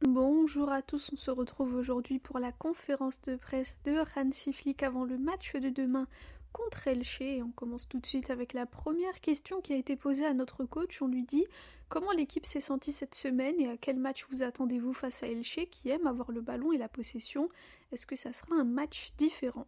Bonjour à tous, on se retrouve aujourd'hui pour la conférence de presse de Hansi Flick avant le match de demain contre Elche. Et on commence tout de suite avec la première question qui a été posée à notre coach. On lui dit comment l'équipe s'est sentie cette semaine et à quel match vous attendez-vous face à Elche qui aime avoir le ballon et la possession. Est-ce que ça sera un match différent ?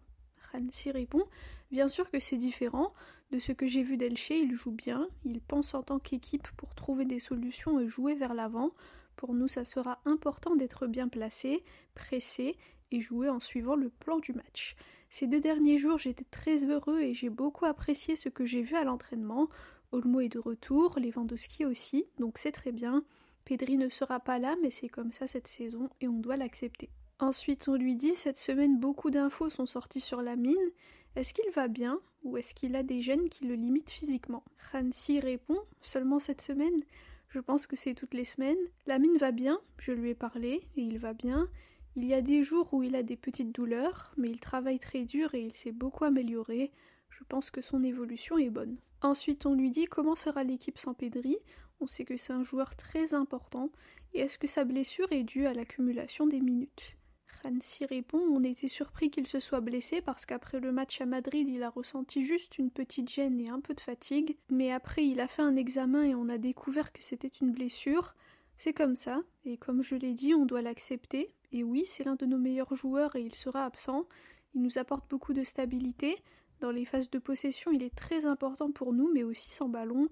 Hansi répond bien sûr que c'est différent. De ce que j'ai vu d'Elche, il joue bien, il pense en tant qu'équipe pour trouver des solutions et jouer vers l'avant. Pour nous, ça sera important d'être bien placé, pressé et jouer en suivant le plan du match. Ces 2 derniers jours, j'étais très heureux et j'ai beaucoup apprécié ce que j'ai vu à l'entraînement. Olmo est de retour, Lewandowski aussi, donc c'est très bien. Pedri ne sera pas là, mais c'est comme ça cette saison et on doit l'accepter. Ensuite, on lui dit cette semaine, beaucoup d'infos sont sorties sur Lamine. Est-ce qu'il va bien ou est-ce qu'il a des gènes qui le limitent physiquement ? Hansi répond seulement cette semaine. Je pense que c'est toutes les semaines. Lamine va bien, je lui ai parlé, et il va bien. Il y a des jours où il a des petites douleurs, mais il travaille très dur et il s'est beaucoup amélioré. Je pense que son évolution est bonne. Ensuite, on lui dit comment sera l'équipe sans Pedri. On sait que c'est un joueur très important. Et est-ce que sa blessure est due à l'accumulation des minutes ? Hansi répond, on était surpris qu'il se soit blessé parce qu'après le match à Madrid, il a ressenti juste une petite gêne et un peu de fatigue, mais après il a fait un examen et on a découvert que c'était une blessure. C'est comme ça, et comme je l'ai dit, on doit l'accepter, et oui, c'est l'un de nos meilleurs joueurs et il sera absent. Il nous apporte beaucoup de stabilité. Dans les phases de possession, il est très important pour nous, mais aussi sans ballon,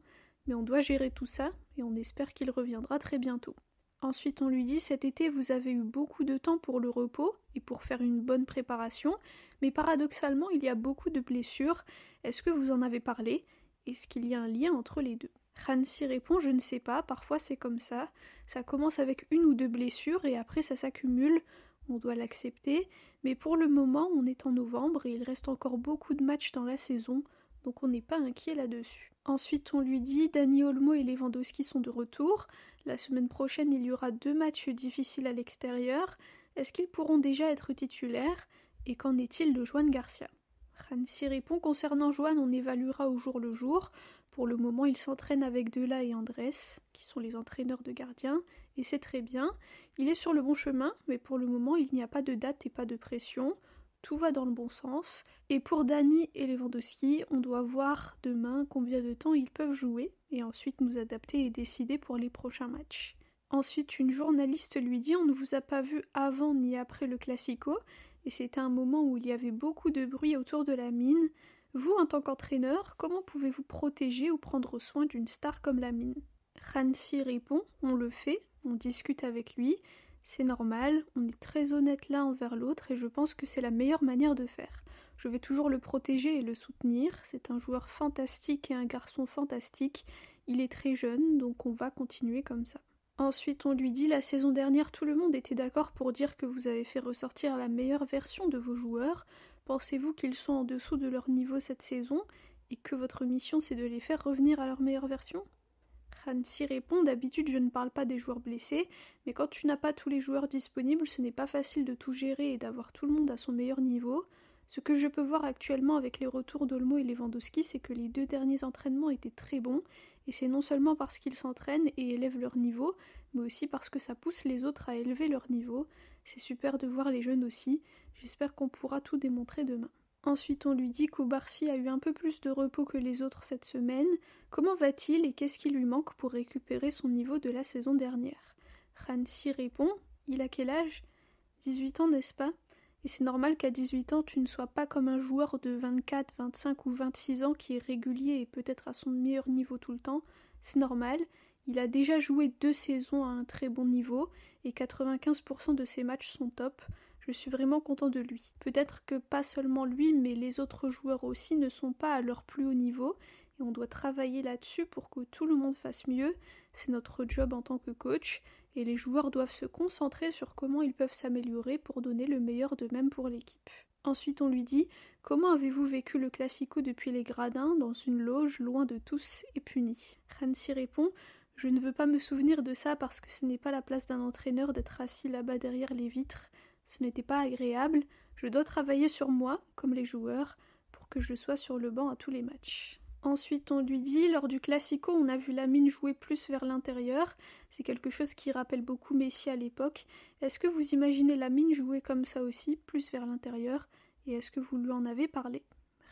mais on doit gérer tout ça, et on espère qu'il reviendra très bientôt. Ensuite, on lui dit, cet été, vous avez eu beaucoup de temps pour le repos et pour faire une bonne préparation, mais paradoxalement, il y a beaucoup de blessures. Est-ce que vous en avez parlé ? Est-ce qu'il y a un lien entre les deux ? Hansi répond, je ne sais pas, parfois c'est comme ça. Ça commence avec 1 ou 2 blessures et après ça s'accumule. On doit l'accepter, mais pour le moment, on est en novembre et il reste encore beaucoup de matchs dans la saison, donc on n'est pas inquiet là-dessus. Ensuite, on lui dit, Dani Olmo et Lewandowski sont de retour. La semaine prochaine, il y aura 2 matchs difficiles à l'extérieur. Est-ce qu'ils pourront déjà être titulaires ? Et qu'en est-il de Joan Garcia ? Hansi répond, concernant Joan, on évaluera au jour le jour. Pour le moment, il s'entraîne avec Dela et Andrés, qui sont les entraîneurs de gardiens, et c'est très bien. Il est sur le bon chemin, mais pour le moment, il n'y a pas de date et pas de pression. Tout va dans le bon sens. Et pour Dani et Lewandowski, on doit voir demain combien de temps ils peuvent jouer et ensuite nous adapter et décider pour les prochains matchs. Ensuite, une journaliste lui dit « On ne vous a pas vu avant ni après le Classico » et c'était un moment où il y avait beaucoup de bruit autour de Lamine. Vous, en tant qu'entraîneur, comment pouvez-vous protéger ou prendre soin d'une star comme Lamine ? Hansi répond « On le fait, on discute avec lui. » C'est normal, on est très honnête l'un envers l'autre et je pense que c'est la meilleure manière de faire. Je vais toujours le protéger et le soutenir, c'est un joueur fantastique et un garçon fantastique, il est très jeune donc on va continuer comme ça. Ensuite on lui dit la saison dernière tout le monde était d'accord pour dire que vous avez fait ressortir la meilleure version de vos joueurs. Pensez-vous qu'ils sont en dessous de leur niveau cette saison et que votre mission c'est de les faire revenir à leur meilleure version ? Hansi répond, d'habitude je ne parle pas des joueurs blessés, mais quand tu n'as pas tous les joueurs disponibles, ce n'est pas facile de tout gérer et d'avoir tout le monde à son meilleur niveau. Ce que je peux voir actuellement avec les retours d'Olmo et Lewandowski, c'est que les 2 derniers entraînements étaient très bons, et c'est non seulement parce qu'ils s'entraînent et élèvent leur niveau, mais aussi parce que ça pousse les autres à élever leur niveau. C'est super de voir les jeunes aussi, j'espère qu'on pourra tout démontrer demain. Ensuite, on lui dit qu'Oubarsi a eu un peu plus de repos que les autres cette semaine. Comment va-t-il et qu'est-ce qui lui manque pour récupérer son niveau de la saison dernière ? Hansi répond, il a quel âge ? 18 ans, n'est-ce pas ? Et c'est normal qu'à 18 ans, tu ne sois pas comme un joueur de 24, 25 ou 26 ans qui est régulier et peut-être à son meilleur niveau tout le temps. C'est normal. Il a déjà joué 2 saisons à un très bon niveau et 95% de ses matchs sont top. Je suis vraiment content de lui. Peut-être que pas seulement lui, mais les autres joueurs aussi ne sont pas à leur plus haut niveau et on doit travailler là-dessus pour que tout le monde fasse mieux. C'est notre job en tant que coach et les joueurs doivent se concentrer sur comment ils peuvent s'améliorer pour donner le meilleur d'eux-mêmes pour l'équipe. Ensuite, on lui dit « Comment avez-vous vécu le Classico depuis les gradins, dans une loge, loin de tous et puni ?» Hansi répond « Je ne veux pas me souvenir de ça parce que ce n'est pas la place d'un entraîneur d'être assis là-bas derrière les vitres. Ce n'était pas agréable, je dois travailler sur moi, comme les joueurs, pour que je sois sur le banc à tous les matchs. » Ensuite, on lui dit, lors du Classico, on a vu Lamine jouer plus vers l'intérieur. C'est quelque chose qui rappelle beaucoup Messi à l'époque. Est-ce que vous imaginez Lamine jouer comme ça aussi, plus vers l'intérieur? Et est-ce que vous lui en avez parlé?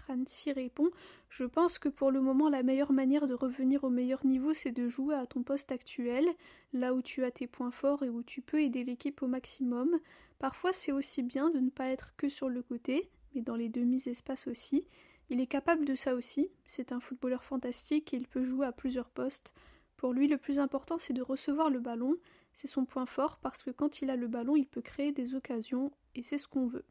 Hansi répond, je pense que pour le moment, la meilleure manière de revenir au meilleur niveau, c'est de jouer à ton poste actuel, là où tu as tes points forts et où tu peux aider l'équipe au maximum. Parfois, c'est aussi bien de ne pas être que sur le côté, mais dans les demi-espaces aussi. Il est capable de ça aussi, c'est un footballeur fantastique et il peut jouer à plusieurs postes. Pour lui, le plus important, c'est de recevoir le ballon. C'est son point fort parce que quand il a le ballon, il peut créer des occasions et c'est ce qu'on veut.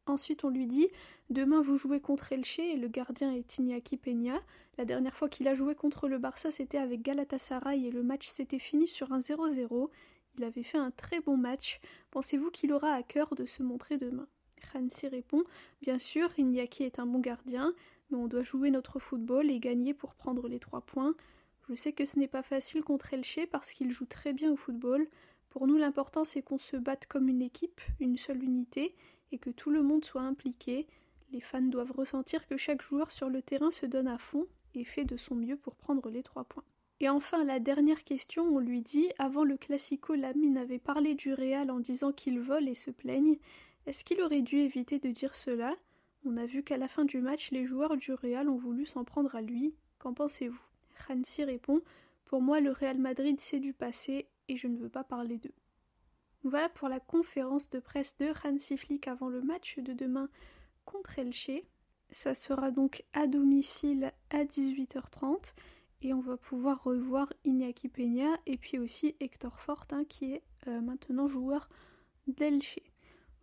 Ensuite, on lui dit « Demain, vous jouez contre Elche et le gardien est Iñaki Peña. La dernière fois qu'il a joué contre le Barça, c'était avec Galatasaray et le match s'était fini sur un 0-0. Il avait fait un très bon match. Pensez-vous qu'il aura à cœur de se montrer demain ?» Hansi répond « Bien sûr, Iñaki est un bon gardien, mais on doit jouer notre football et gagner pour prendre les 3 points. Je sais que ce n'est pas facile contre Elche parce qu'il joue très bien au football. Pour nous, l'important c'est qu'on se batte comme une équipe, une seule unité, et que tout le monde soit impliqué. Les fans doivent ressentir que chaque joueur sur le terrain se donne à fond et fait de son mieux pour prendre les 3 points. » Et enfin, la dernière question, on lui dit « Avant le Classico, Lamine avait parlé du Real en disant qu'il vole et se plaigne. Est-ce qu'il aurait dû éviter de dire cela? On a vu qu'à la fin du match, les joueurs du Real ont voulu s'en prendre à lui. Qu'en pensez-vous » Hansi répond « Pour moi, le Real Madrid, c'est du passé et je ne veux pas parler d'eux. » Voilà pour la conférence de presse de Hansi Flick avant le match de demain contre Elche. Ça sera donc à domicile à 18h30 et on va pouvoir revoir Iñaki Peña et puis aussi Hector Fort qui est maintenant joueur d'Elche.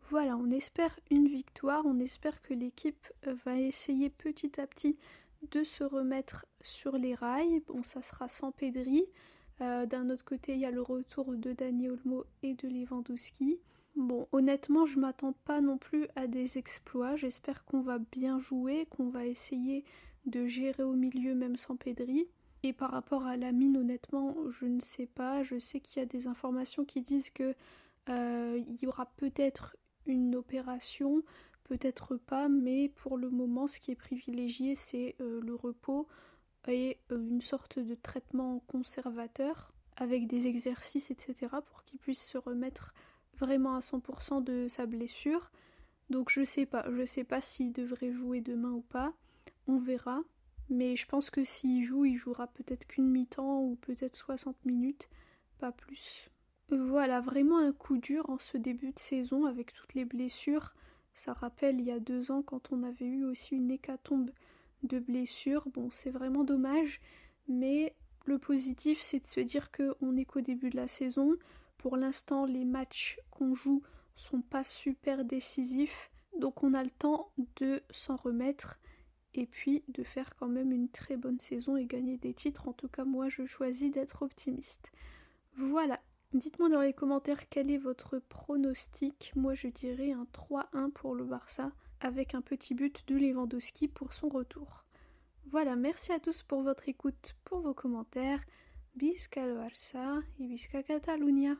Voilà, on espère une victoire, on espère que l'équipe va essayer petit à petit de se remettre sur les rails. Bon, ça sera sans Pedri. D'un autre côté, il y a le retour de Dani Olmo et de Lewandowski. Bon, honnêtement, je m'attends pas non plus à des exploits. J'espère qu'on va bien jouer, qu'on va essayer de gérer au milieu même sans Pedri. Et par rapport à Lamine, honnêtement, je ne sais pas. Je sais qu'il y a des informations qui disent que il y aura peut-être une opération, peut-être pas, mais pour le moment, ce qui est privilégié, c'est le repos et une sorte de traitement conservateur avec des exercices, etc. pour qu'il puisse se remettre vraiment à 100% de sa blessure. Donc je sais pas s'il devrait jouer demain ou pas, on verra. Mais je pense que s'il joue, il jouera peut-être qu'une mi-temps ou peut-être 60 minutes, pas plus. Voilà, vraiment un coup dur en ce début de saison avec toutes les blessures. Ça rappelle il y a 2 ans quand on avait eu aussi une hécatombe de blessures. Bon, c'est vraiment dommage, mais le positif, c'est de se dire qu'on n'est qu'au début de la saison. Pour l'instant, les matchs qu'on joue sont pas super décisifs, donc on a le temps de s'en remettre et puis de faire quand même une très bonne saison et gagner des titres. En tout cas, moi, je choisis d'être optimiste. Voilà. Dites-moi dans les commentaires quel est votre pronostic. Moi, je dirais un 3-1 pour le Barça, avec un petit but de Lewandowski pour son retour. Voilà, merci à tous pour votre écoute, pour vos commentaires. Visca el Barça et Visca Catalunya.